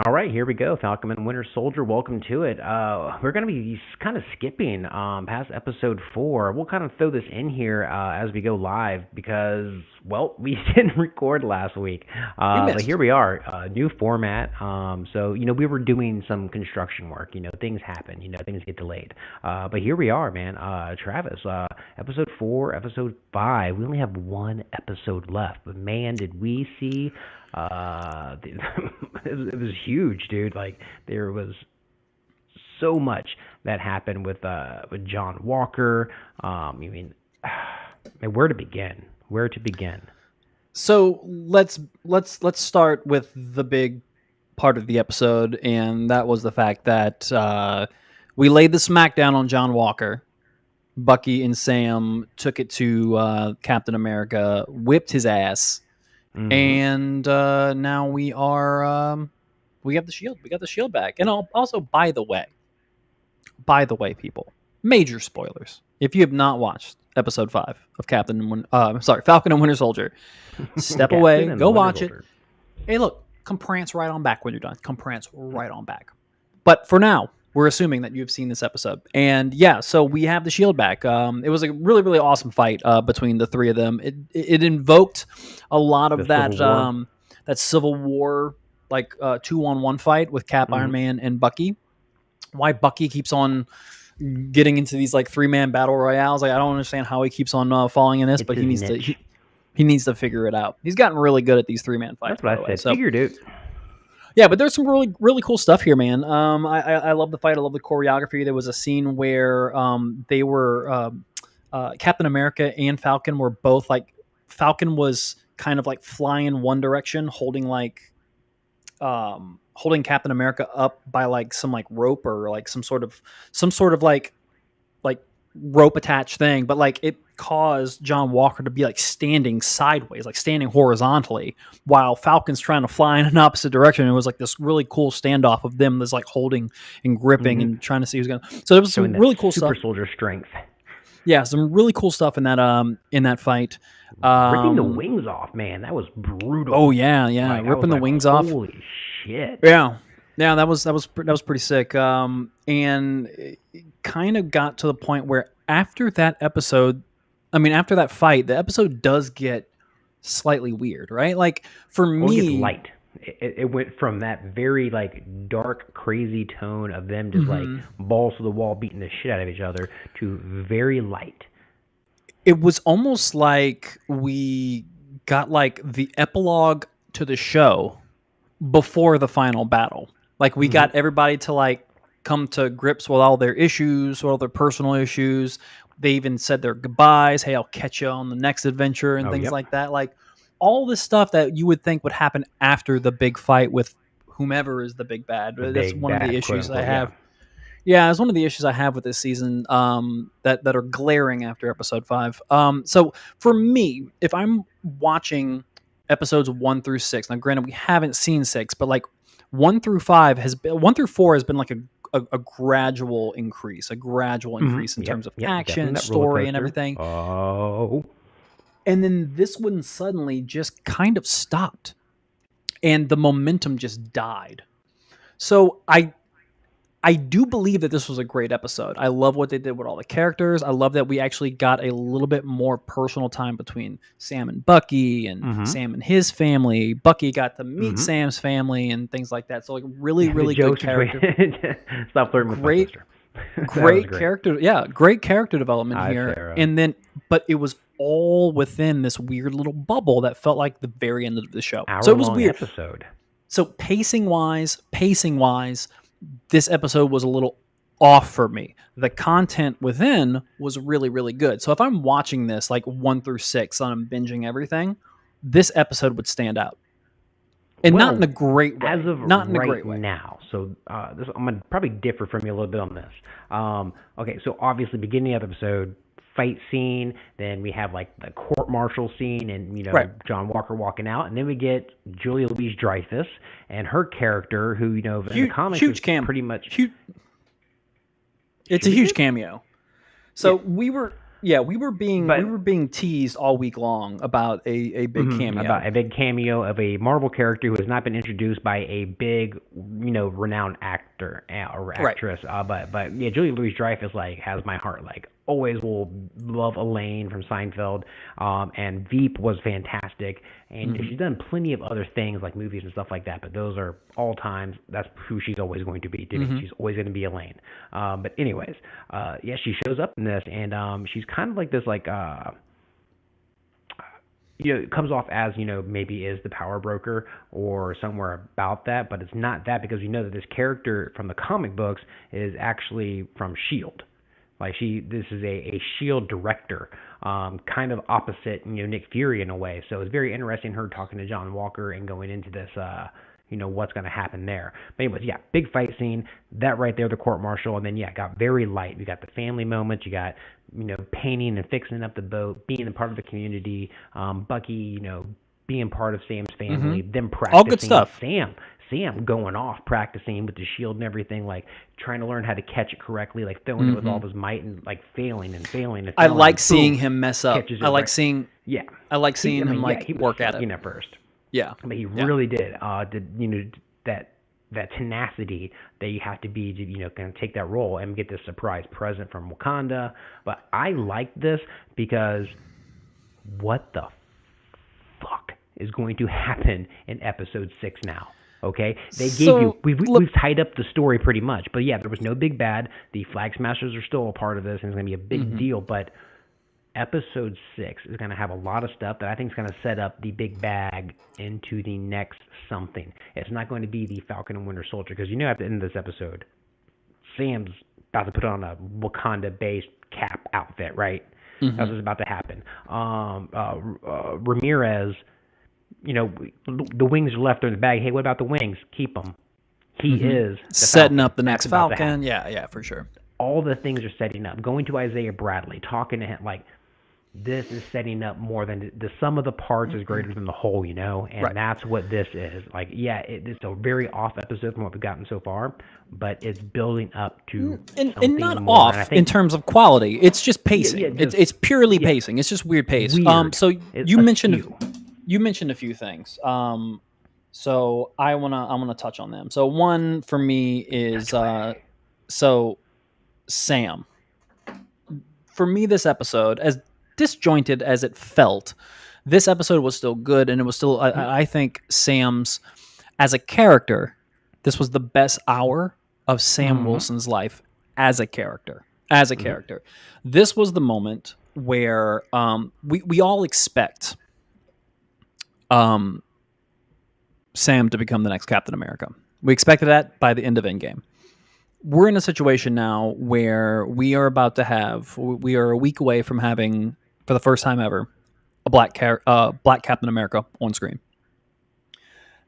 All right, here we go. Falcon and Winter Soldier, welcome to it. We're going to be kind of skipping past episode 4. We'll kind of throw this in here as we go live because, well, we didn't record last week. We But missed. here we are, new format. So, we were doing some construction work. Things happen, things get delayed. But here we are, man. Travis, episode 4, episode 5. We only have one episode left. But man, did we see it was huge, dude. Like there was so much that happened with John Walker. Man, where to begin? Where to begin? So let's start with the big part of the episode, and that was the fact that we laid the smackdown on John Walker. Bucky and Sam took it to Captain America, whipped his ass, Mm-hmm. and now we are we have the shield. We got the shield back, and also by the way, people, major spoilers. If you have not watched episode 5 of Falcon and Winter Soldier, step Captain away, and the go Winter watch it. Soldier. Hey, look, come prance right on back when you're done. Come prance right on back. But for now, we're assuming that you've seen this episode. And yeah, so we have the shield back. It was a really, really awesome fight between the three of them. It invoked a lot The of that Civil War. that Civil War, like 2-on-1 fight with Cap, Iron Mm-hmm. Man, and Bucky. Why Bucky keeps on getting into these like 3-man battle royales. Like I don't understand how he keeps on falling in this, It's but his he needs niche. to he needs to figure it out. He's gotten really good at these 3-man fights, That's by what the I way. said. So Figured it. yeah, but there's some really really cool stuff here, man. I love the fight. I love the choreography. There was a scene where they were Captain America and Falcon were both like Falcon was kind of like flying in one direction, holding Captain America up by like some like rope or like some sort of like rope attached thing, but like it caused John Walker to be like standing sideways, like standing horizontally, while Falcon's trying to fly in an opposite direction. It was like this really cool standoff of them that's like holding and gripping Mm-hmm. and trying to see who's gonna. So there was Showing some that really cool super stuff. soldier strength. Yeah, some really cool stuff in that fight. Ripping the wings off, man. That was brutal. Oh yeah, Like I was ripping the like, wings off. holy shit. Yeah, yeah, that was pretty sick. And it kind of got to the point where after that episode, after that fight, the episode does get slightly weird, right? Like for Well, it gets me, light. It went from that very like dark, crazy tone of them just like mhm, balls to the wall beating the shit out of each other to very light. it was almost like we got like the epilogue to the show before the final battle. Like we Mm-hmm. got everybody to like come to grips with all their issues, all their personal issues. They even said their goodbyes. Hey, I'll catch you on the next adventure and Oh, things yep. like that. Like all this stuff that you would think would happen after the big fight with whomever is the big bad. The That's big one of the bad, quote issues I unquote. Yeah. have. Yeah, it's one of the issues I have with this season that are glaring after episode 5. So for me, if I'm watching episodes 1 through 6, now granted we haven't seen 6, but like 1 through 4 has been like a gradual increase, in Yep. terms of Yep. Definitely action, that roller story, and coaster. everything. Oh. And then this one suddenly just kind of stopped, and the momentum just died. So I do believe that this was a great episode. I love what they did with all the characters. I love that we actually got a little bit more personal time between Sam and Bucky and Mm-hmm. Sam and his family. Bucky got to meet Mm-hmm. Sam's family and things like that. So like really, The really good jokes character. Stop flirting with my Great, sister. That was great great. character. Yeah, great character development Hi, here. Sarah. And then, but it was all within this weird little bubble that felt like the very end of the show. So it was Hour-long weird. episode. So pacing wise, this episode was a little off for me. The content within was really, really good. So if I'm watching this like 1 through 6 and I'm binging everything, this episode would stand out. And not in a great way. As of not in a right great way. now, so I'm gonna probably differ from you a little bit on this. Okay, so obviously, beginning of the episode, fight scene, then we have like the court martial scene, and Right. John Walker walking out, and then we get Julia Louis-Dreyfus and her character, who in the Huge, comics huge is cam. pretty much Huge, it's a huge cameo. So we were Yeah, we were But being teased all week long about a big cameo. about a big cameo of a Marvel character who has not been introduced by a big, renowned actor or Right. actress. But yeah, Julia Louis-Dreyfus like has my heart. Like always will love Elaine from Seinfeld. And Veep was fantastic, and Hmm. she's done plenty of other things like movies and stuff like that. But those are all times. That's who she's always going to be doing. Hmm. She's always going to be Elaine. But anyways, yeah, she shows up in this, and she's kind of like this like it comes off as, maybe is the power broker or somewhere about that, but it's not that because you know that this character from the comic books is actually from Shield. Like this is a Shield director, kind of opposite, Nick Fury in a way. So it's very interesting her talking to John Walker and going into this, what's going to happen there. But anyways, yeah, big fight scene. That right there, the court martial, and then yeah, it got very light. We got the family moments. You got painting and fixing up the boat, being a part of the community. Bucky, being part of Sam's Hmm. family. Them All good practicing. stuff. Sam going off practicing with the shield and everything, like trying to learn how to catch it correctly, like throwing it with all Hmm. of his might and like failing and failing and I failing like and seeing boom, him mess up. catches it right. Yeah, I like he. I seeing him mean, yeah, like he was work at it. sucking at first, Yeah. but he Yeah. really did. Did that tenacity that you have to be to kind of take that role and get this surprise present from Wakanda. But I like this because what the fuck is going to happen in episode 6 now? Okay, they gave you So look. we've tied up the story pretty much, but yeah, there was no big bad. The Flag Smashers are still a part of this, and it's going to be a big Hmm. deal. But episode 6 is going to have a lot of stuff that I think is going to set up the big bag into the next something. It's not going to be the Falcon and Winter Soldier because at the end of this episode, Sam's about to put on a Wakanda-based cap outfit, right? That's Hmm. what's about to happen. Ramirez, the wings are left in the bag. Hey, what about the wings? Keep them. He Hmm. is the Setting Falcon. up the That's next about to Falcon. happen. Yeah, yeah, for sure. All the things are setting up. Going to Isaiah Bradley, talking to him, like this is setting up more than the sum of the parts is greater than the whole, and Right. that's what this is. Like, yeah, it's a very off episode from what we've gotten so far, but it's building up to And something not more. And I off in think, terms of quality. It's just yeah, pacing. It's just it's purely yeah, pacing. It's just weird pace. weird. So It's you mentioned askew. a few things. So I wanna touch on them. So one for me is Touch away. so Sam. For me, this episode, as disjointed as it felt, this episode was still good, and it was still. Mhm. I think Sam's as a character, this was the best hour of Sam Mhm. Wilson's life as a character. As a Mhm. character, this was the moment where we all expect um, Sam to become the next Captain America. We expected that by the end of Endgame. We're in a situation now where we are a week away from having, for the first time ever, a black Captain America on screen.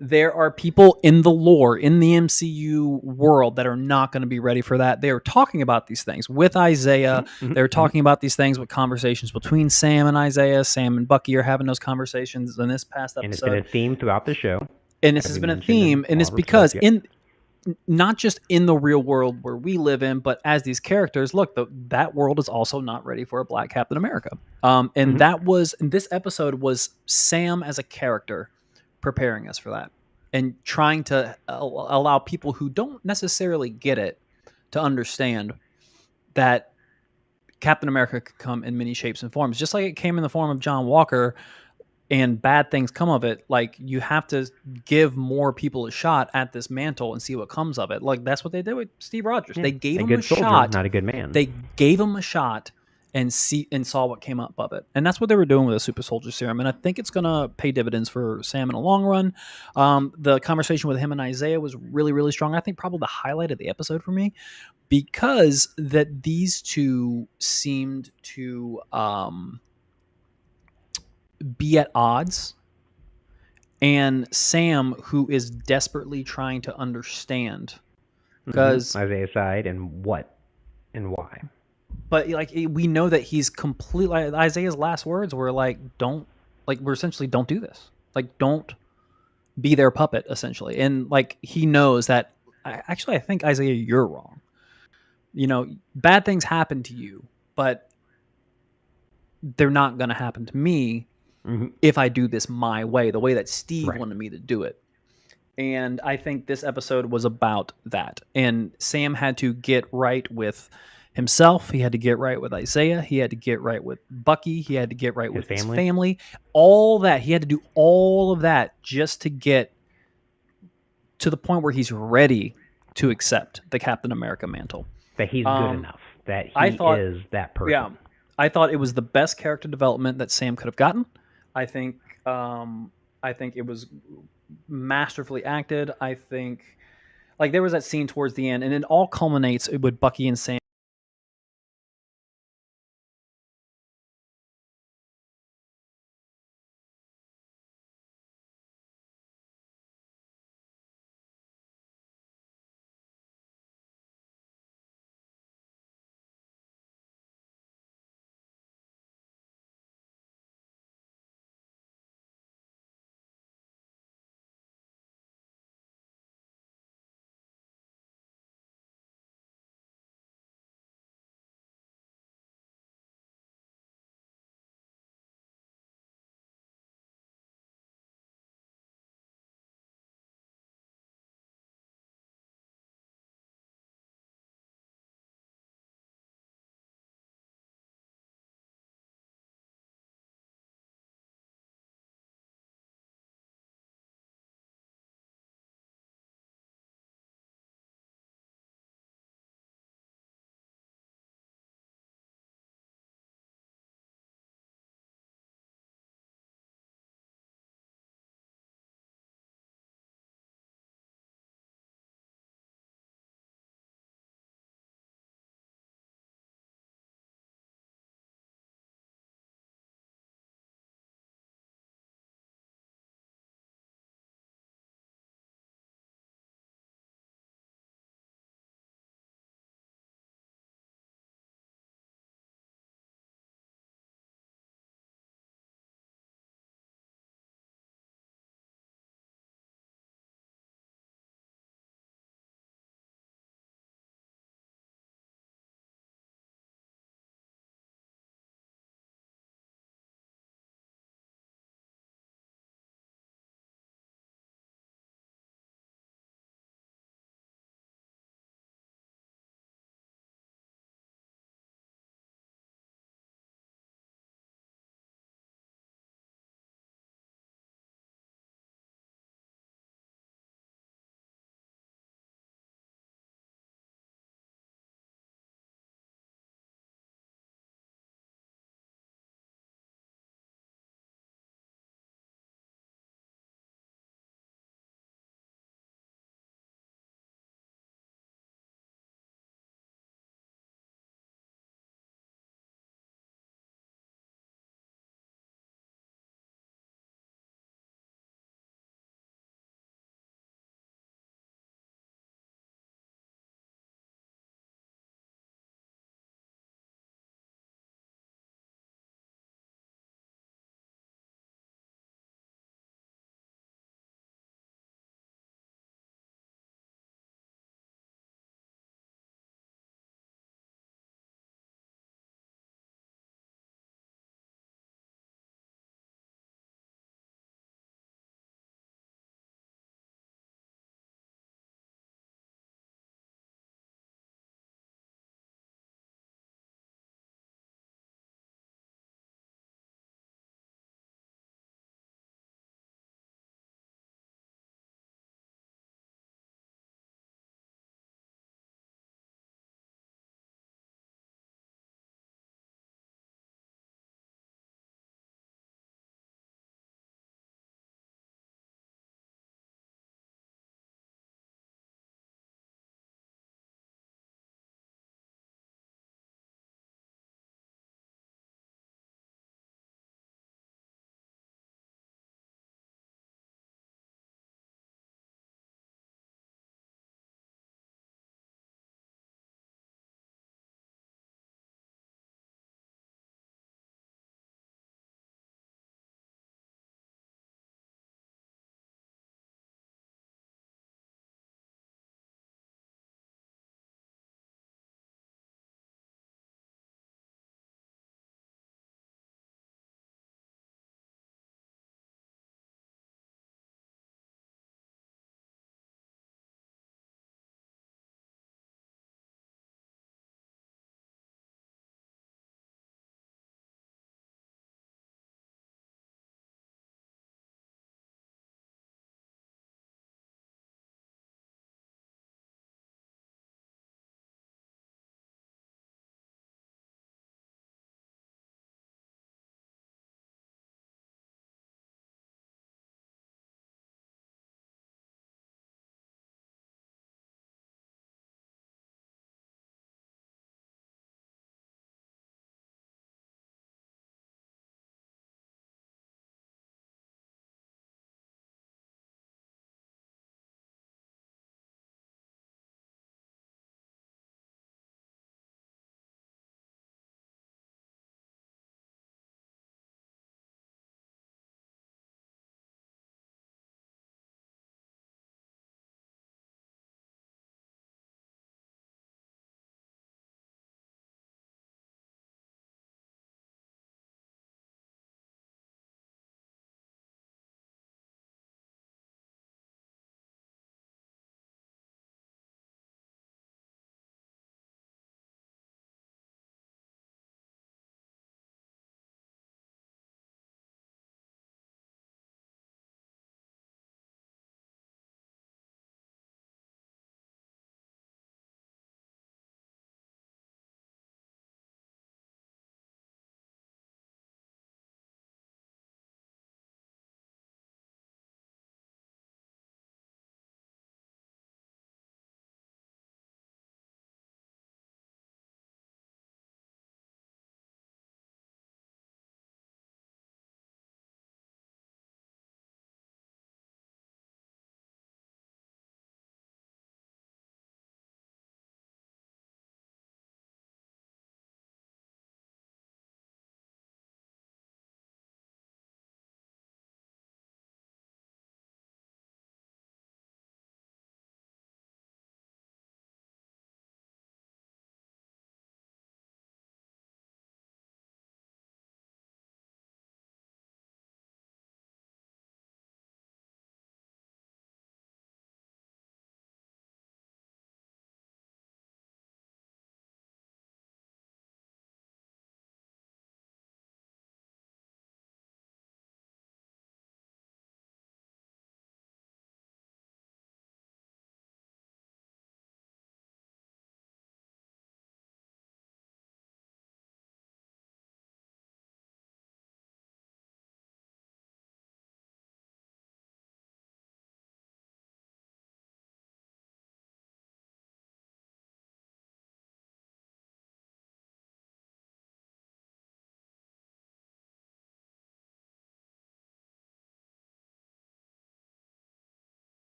There are people in the lore, in the MCU world, that are not going to be ready for that. They are talking about these things with Isaiah. Mhm. Mhm. They're Mhm. talking about these things with conversations between Sam and Isaiah. Sam and Bucky are having those conversations in this past And it's been episode. a theme throughout the show, And this as has we been a mentioned in theme, and all it's of our episodes. because Yep. in not just in the real world where we live in, but as these characters, look, that world is also not ready for a black Captain America. And Mhm. this episode was Sam as a character preparing us for that and trying to allow people who don't necessarily get it to understand that Captain America could come in many shapes and forms, just like it came in the form of John Walker and bad things come of it. Like, you have to give more people a shot at this mantle and see what comes of it. Like, that's what they did with Steve Rogers. Yeah. They gave A him a good soldier, shot. not a good man. They gave him a shot and saw what came up of it. And that's what they were doing with the super soldier serum. And I think it's going to pay dividends for Sam in the long run. The conversation with him and Isaiah was really, really strong. I think probably the highlight of the episode for me, because that these two seemed to be at odds, and Sam, who is desperately trying to understand, because Isaiah's side and what and why. but like we know that he's completely, like, Isaiah's last words were like, don't, like, we're essentially, don't do this, like, don't be their puppet, essentially. And like, he knows that actually, I think, Isaiah, you're wrong. Bad things happen to you, but they're not going to happen to me Hmm. if I do this my way, the way that Steve Right. wanted me to do it. And I think this episode was about that. And Sam had to get right with himself. He had to get right with Isaiah. He had to get right with Bucky. He had to get right His with his family. family. All that. He had to do all of that just to get to the point where he's ready to accept the Captain America mantle. That he's good Um, enough. That I he thought, is that yeah, person. I thought it was the best character development that Sam could have gotten. I think, um, I think it was masterfully acted. I think, like, there was that scene towards the end, and it all culminates with Bucky and Sam